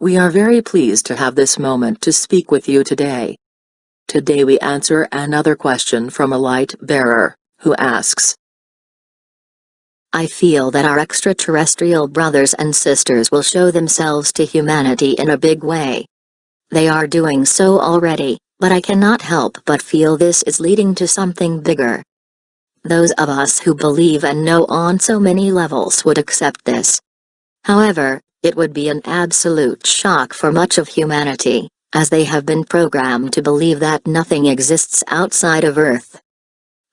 We are very pleased to have this moment to speak with you today. Today we answer another question from a light bearer, who asks, I feel that our extraterrestrial brothers and sisters will show themselves to humanity in a big way. They are doing so already, but I cannot help but feel this is leading to something bigger. Those of us who believe and know on so many levels would accept this. However, it would be an absolute shock for much of humanity, as they have been programmed to believe that nothing exists outside of Earth.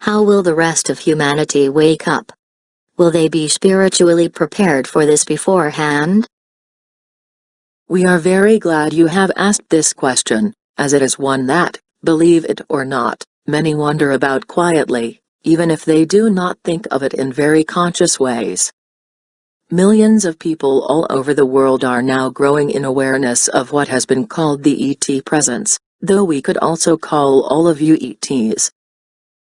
How will the rest of humanity wake up? Will they be spiritually prepared for this beforehand? We are very glad you have asked this question, as it is one that, believe it or not, many wonder about quietly, even if they do not think of it in very conscious ways. Millions of people all over the world are now growing in awareness of what has been called the ET presence, though we could also call all of you ETs.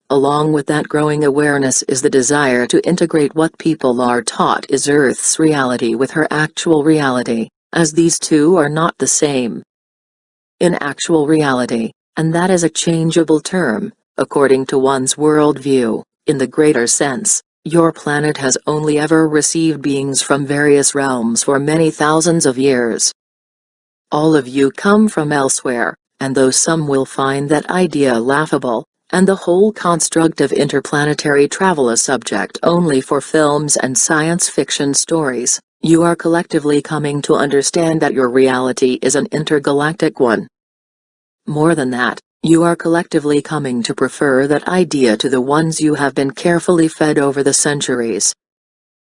Along with that growing awareness is the desire to integrate what people are taught is Earth's reality with her actual reality, as these two are not the same. In actual reality, and that is a changeable term, according to one's worldview, in the greater sense, your planet has only ever received beings from various realms for many thousands of years. All of you come from elsewhere, and though some will find that idea laughable, and the whole construct of interplanetary travel a subject only for films and science fiction stories, you are collectively coming to understand that your reality is an intergalactic one. More than that, you are collectively coming to prefer that idea to the ones you have been carefully fed over the centuries.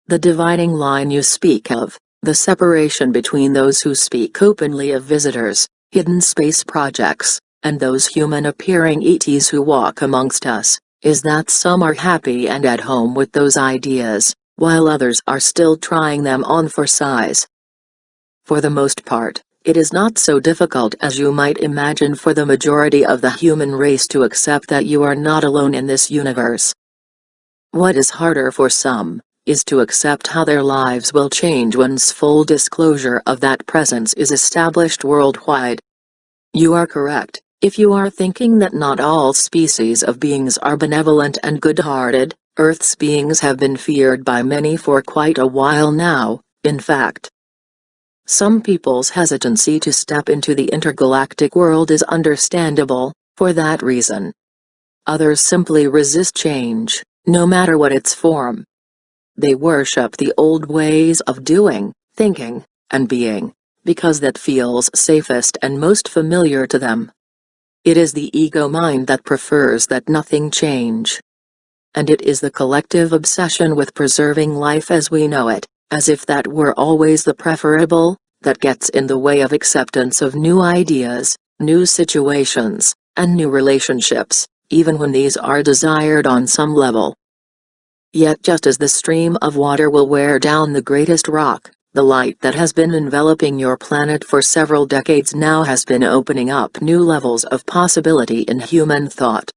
The dividing line you speak of, the separation between those who speak openly of visitors, hidden space projects, and those human-appearing ETs who walk amongst us, is that some are happy and at home with those ideas, while others are still trying them on for size. For the most part, it is not so difficult as you might imagine for the majority of the human race to accept that you are not alone in this universe. What is harder for some, is to accept how their lives will change once full disclosure of that presence is established worldwide. You are correct, if you are thinking that not all species of beings are benevolent and good-hearted. Earth's beings have been feared by many for quite a while now, in fact. Some people's hesitancy to step into the intergalactic world is understandable, for that reason. Others simply resist change, no matter what its form. They worship the old ways of doing, thinking, and being, because that feels safest and most familiar to them. It is the ego mind that prefers that nothing change. And it is the collective obsession with preserving life as we know it, as if that were always the preferable, that gets in the way of acceptance of new ideas, new situations, and new relationships, even when these are desired on some level. Yet just as the stream of water will wear down the greatest rock, the light that has been enveloping your planet for several decades now has been opening up new levels of possibility in human thought.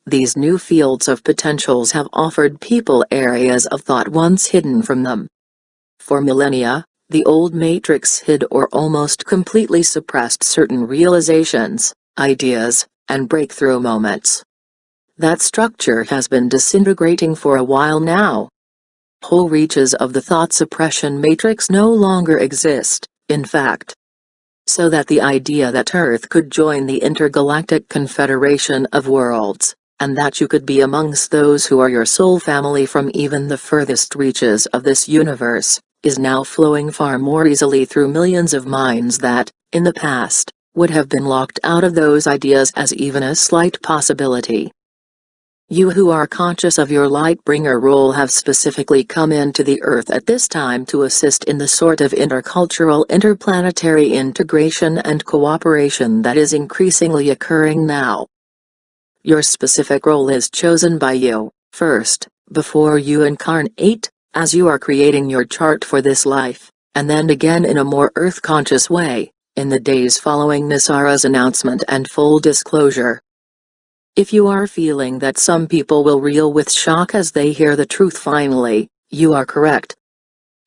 These new fields of potentials have offered people areas of thought once hidden from them. For millennia, the old matrix hid or almost completely suppressed certain realizations, ideas, and breakthrough moments. That structure has been disintegrating for a while now. Whole reaches of the thought suppression matrix no longer exist, in fact. So that the idea that Earth could join the intergalactic confederation of worlds, and that you could be amongst those who are your soul family from even the furthest reaches of this universe, is now flowing far more easily through millions of minds that, in the past, would have been locked out of those ideas as even a slight possibility. You who are conscious of your Lightbringer role have specifically come into the Earth at this time to assist in the sort of intercultural interplanetary integration and cooperation that is increasingly occurring now. Your specific role is chosen by you, first, before you incarnate, as you are creating your chart for this life, and then again in a more Earth-conscious way, in the days following Nisara's announcement and full disclosure. If you are feeling that some people will reel with shock as they hear the truth finally, you are correct.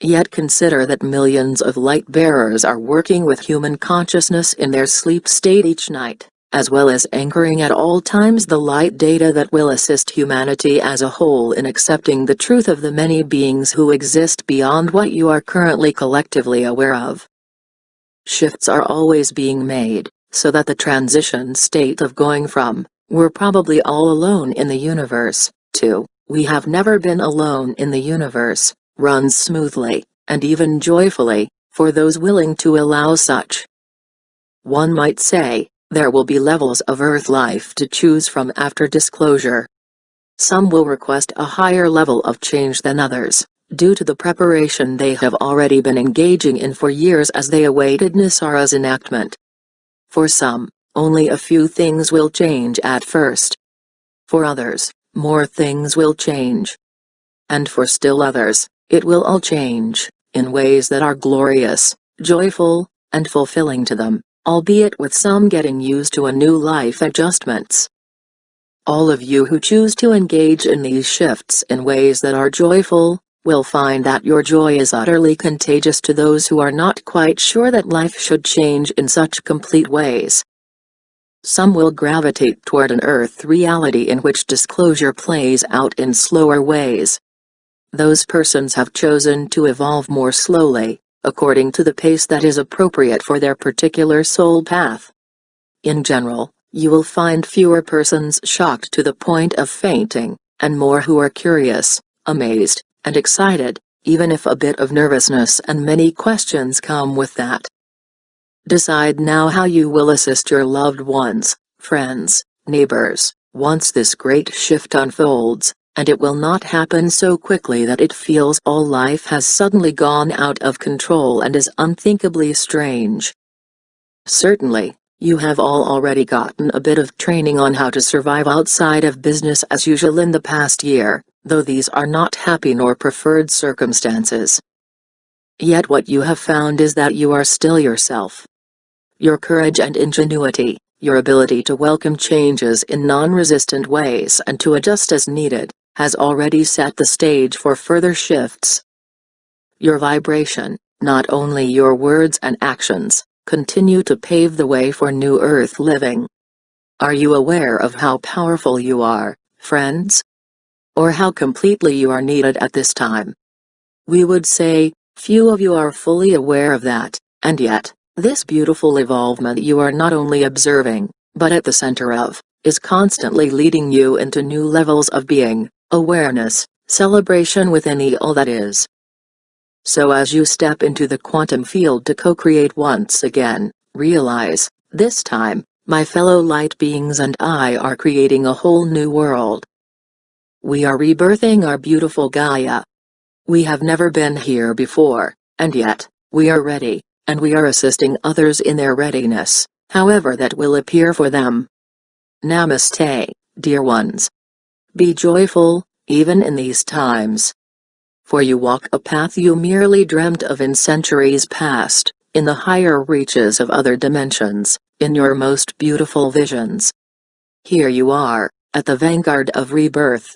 Yet consider that millions of light bearers are working with human consciousness in their sleep state each night, as well as anchoring at all times the light data that will assist humanity as a whole in accepting the truth of the many beings who exist beyond what you are currently collectively aware of. Shifts are always being made, so that the transition state of going from, "we're probably all alone in the universe," to, "we have never been alone in the universe," runs smoothly, and even joyfully, for those willing to allow such. One might say, there will be levels of Earth life to choose from after disclosure. Some will request a higher level of change than others, due to the preparation they have already been engaging in for years as they awaited Nisara's enactment. For some, only a few things will change at first. For others, more things will change. And for still others, it will all change, in ways that are glorious, joyful, and fulfilling to them, albeit with some getting used to a new life adjustments. All of you who choose to engage in these shifts in ways that are joyful, will find that your joy is utterly contagious to those who are not quite sure that life should change in such complete ways. Some will gravitate toward an Earth reality in which disclosure plays out in slower ways. Those persons have chosen to evolve more slowly, according to the pace that is appropriate for their particular soul path. In general, you will find fewer persons shocked to the point of fainting, and more who are curious, amazed, and excited, even if a bit of nervousness and many questions come with that. Decide now how you will assist your loved ones, friends, neighbors, once this great shift unfolds, and it will not happen so quickly that it feels all life has suddenly gone out of control and is unthinkably strange. Certainly, you have all already gotten a bit of training on how to survive outside of business as usual in the past year, though these are not happy nor preferred circumstances. Yet what you have found is that you are still yourself. Your courage and ingenuity, your ability to welcome changes in non-resistant ways and to adjust as needed, has already set the stage for further shifts. Your vibration, not only your words and actions, continue to pave the way for new Earth living. Are you aware of how powerful you are, friends? Or how completely you are needed at this time? We would say, few of you are fully aware of that, and yet, this beautiful evolvement you are not only observing, but at the center of, is constantly leading you into new levels of being, awareness, celebration within all that is. So as you step into the quantum field to co-create once again, realize, this time, my fellow light beings and I are creating a whole new world. We are rebirthing our beautiful Gaia. We have never been here before, and yet, we are ready, and we are assisting others in their readiness, however that will appear for them. Namaste, dear ones. Be joyful, even in these times. For you walk a path you merely dreamt of in centuries past, in the higher reaches of other dimensions, in your most beautiful visions. Here you are, at the vanguard of rebirth,